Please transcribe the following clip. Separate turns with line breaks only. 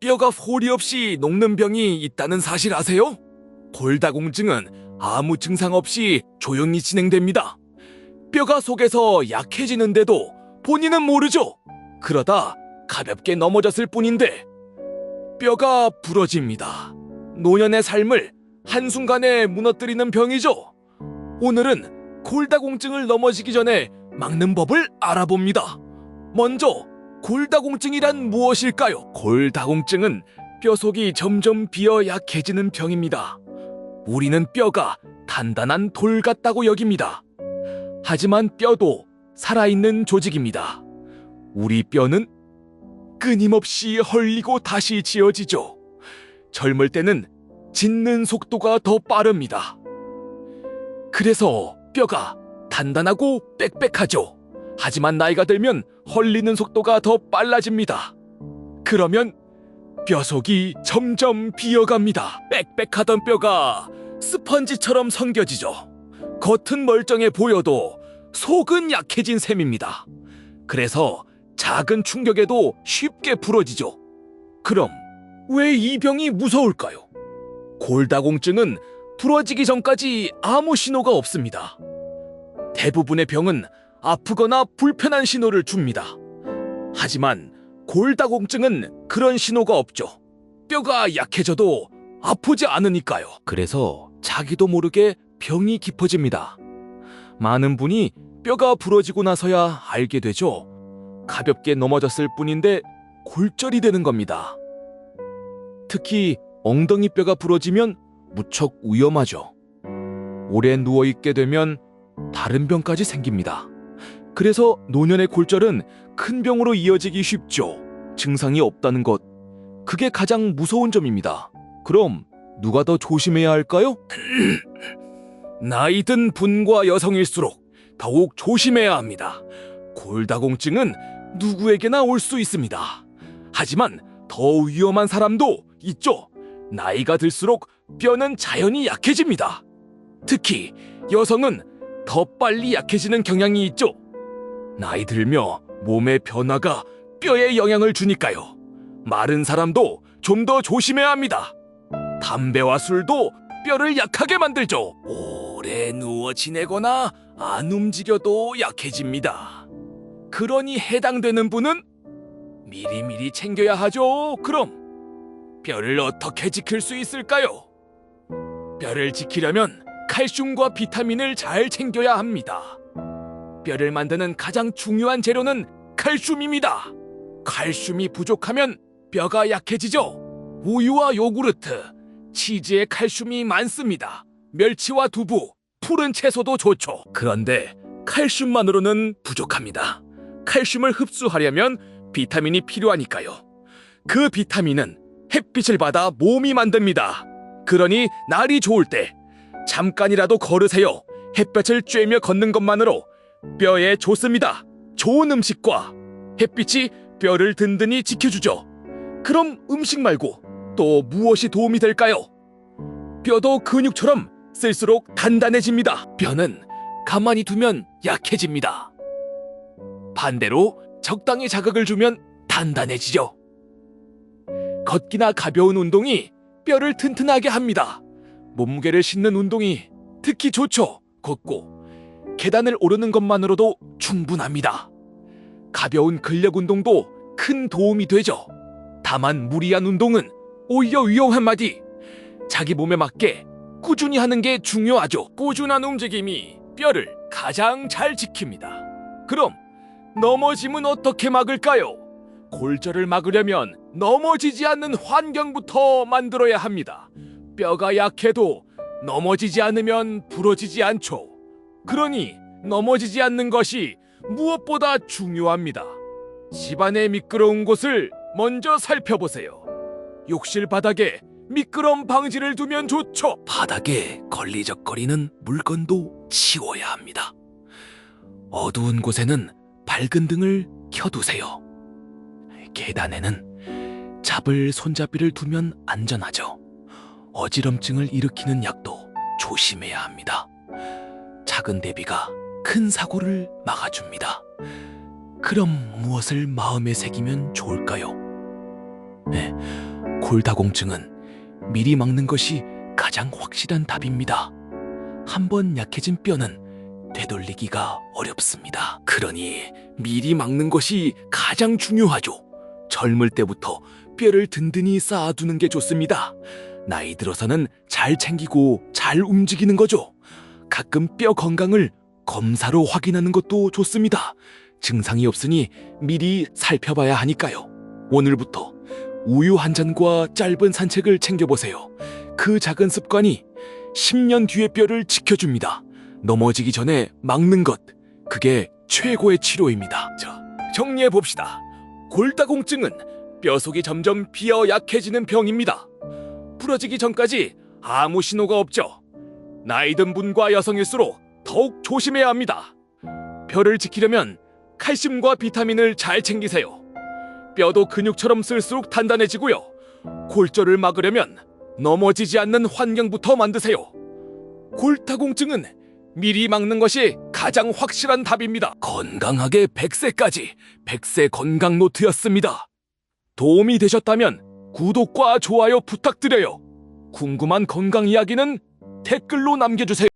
뼈가 소리 없이 녹는 병이 있다는 사실 아세요? 골다공증은 아무 증상 없이 조용히 진행됩니다. 뼈가 속에서 약해지는데도 본인은 모르죠. 그러다 가볍게 넘어졌을 뿐인데 뼈가 부러집니다. 노년의 삶을 한순간에 무너뜨리는 병이죠. 오늘은 골다공증을 넘어지기 전에 막는 법을 알아봅니다. 먼저 골다공증이란 무엇일까요? 골다공증은 뼈속이 점점 비어 약해지는 병입니다. 우리는 뼈가 단단한 돌 같다고 여깁니다. 하지만 뼈도 살아있는 조직입니다. 우리 뼈는 끊임없이 헐리고 다시 지어지죠. 젊을 때는 짓는 속도가 더 빠릅니다. 그래서 뼈가 단단하고 빽빽하죠. 하지만 나이가 들면 헐리는 속도가 더 빨라집니다. 그러면 뼈속이 점점 비어갑니다. 빽빽하던 뼈가 스펀지처럼 성겨지죠. 겉은 멀쩡해 보여도 속은 약해진 셈입니다. 그래서 작은 충격에도 쉽게 부러지죠. 그럼 왜 이 병이 무서울까요? 골다공증은 부러지기 전까지 아무 신호가 없습니다. 대부분의 병은 아프거나 불편한 신호를 줍니다. 하지만 골다공증은 그런 신호가 없죠. 뼈가 약해져도 아프지 않으니까요. 그래서 자기도 모르게 병이 깊어집니다. 많은 분이 뼈가 부러지고 나서야 알게 되죠. 가볍게 넘어졌을 뿐인데 골절이 되는 겁니다. 특히 엉덩이 뼈가 부러지면 무척 위험하죠. 오래 누워있게 되면 다른 병까지 생깁니다. 그래서 노년의 골절은 큰 병으로 이어지기 쉽죠. 증상이 없다는 것, 그게 가장 무서운 점입니다. 그럼 누가 더 조심해야 할까요? 나이 든 분과 여성일수록 더욱 조심해야 합니다. 골다공증은 누구에게나 올 수 있습니다. 하지만 더 위험한 사람도 있죠. 나이가 들수록 뼈는 자연히 약해집니다. 특히 여성은 더 빨리 약해지는 경향이 있죠. 나이 들며 몸의 변화가 뼈에 영향을 주니까요. 마른 사람도 좀 더 조심해야 합니다. 담배와 술도 뼈를 약하게 만들죠. 오래 누워 지내거나 안 움직여도 약해집니다. 그러니 해당되는 분은 미리미리 챙겨야 하죠. 그럼 뼈를 어떻게 지킬 수 있을까요? 뼈를 지키려면 칼슘과 비타민을 잘 챙겨야 합니다. 뼈를 만드는 가장 중요한 재료는 칼슘입니다. 칼슘이 부족하면 뼈가 약해지죠. 우유와 요구르트, 치즈에 칼슘이 많습니다. 멸치와 두부, 푸른 채소도 좋죠. 그런데 칼슘만으로는 부족합니다. 칼슘을 흡수하려면 비타민이 필요하니까요. 그 비타민은 햇빛을 받아 몸이 만듭니다. 그러니 날이 좋을 때 잠깐이라도 걸으세요. 햇볕을 쬐며 걷는 것만으로 뼈에 좋습니다. 좋은 음식과 햇빛이 뼈를 든든히 지켜주죠. 그럼 음식 말고 또 무엇이 도움이 될까요? 뼈도 근육처럼 쓸수록 단단해집니다. 뼈는 가만히 두면 약해집니다. 반대로 적당히 자극을 주면 단단해지죠. 걷기나 가벼운 운동이 뼈를 튼튼하게 합니다. 몸무게를 싣는 운동이 특히 좋죠. 걷고 계단을 오르는 것만으로도 충분합니다. 가벼운 근력 운동도 큰 도움이 되죠. 다만 무리한 운동은 오히려 위험한 마디. 자기 몸에 맞게 꾸준히 하는 게 중요하죠. 꾸준한 움직임이 뼈를 가장 잘 지킵니다. 그럼 넘어짐은 어떻게 막을까요? 골절을 막으려면 넘어지지 않는 환경부터 만들어야 합니다. 뼈가 약해도 넘어지지 않으면 부러지지 않죠. 그러니 넘어지지 않는 것이 무엇보다 중요합니다. 집안의 미끄러운 곳을 먼저 살펴보세요. 욕실 바닥에 미끄럼 방지를 두면 좋죠. 바닥에 걸리적거리는 물건도 치워야 합니다. 어두운 곳에는 밝은 등을 켜두세요. 계단에는 잡을 손잡이를 두면 안전하죠. 어지럼증을 일으키는 약도 조심해야 합니다. 작은 대비가 큰 사고를 막아줍니다. 그럼 무엇을 마음에 새기면 좋을까요? 골다공증은 미리 막는 것이 가장 확실한 답입니다. 한번 약해진 뼈는 되돌리기가 어렵습니다. 그러니 미리 막는 것이 가장 중요하죠. 젊을 때부터 뼈를 든든히 쌓아두는 게 좋습니다. 나이 들어서는 잘 챙기고 잘 움직이는 거죠. 가끔 뼈 건강을 검사로 확인하는 것도 좋습니다. 증상이 없으니 미리 살펴봐야 하니까요. 오늘부터 우유 한 잔과 짧은 산책을 챙겨보세요. 그 작은 습관이 10년 뒤의 뼈를 지켜줍니다. 넘어지기 전에 막는 것, 그게 최고의 치료입니다. 자, 정리해봅시다. 골다공증은 뼈속이 점점 비어 약해지는 병입니다. 부러지기 전까지 아무 신호가 없죠. 나이 든 분과 여성일수록 더욱 조심해야 합니다. 뼈를 지키려면 칼슘과 비타민을 잘 챙기세요. 뼈도 근육처럼 쓸수록 단단해지고요. 골절을 막으려면 넘어지지 않는 환경부터 만드세요. 골다공증은 미리 막는 것이 가장 확실한 답입니다. 건강하게 100세까지 100세 건강 노트였습니다. 도움이 되셨다면 구독과 좋아요 부탁드려요. 궁금한 건강 이야기는 댓글로 남겨주세요.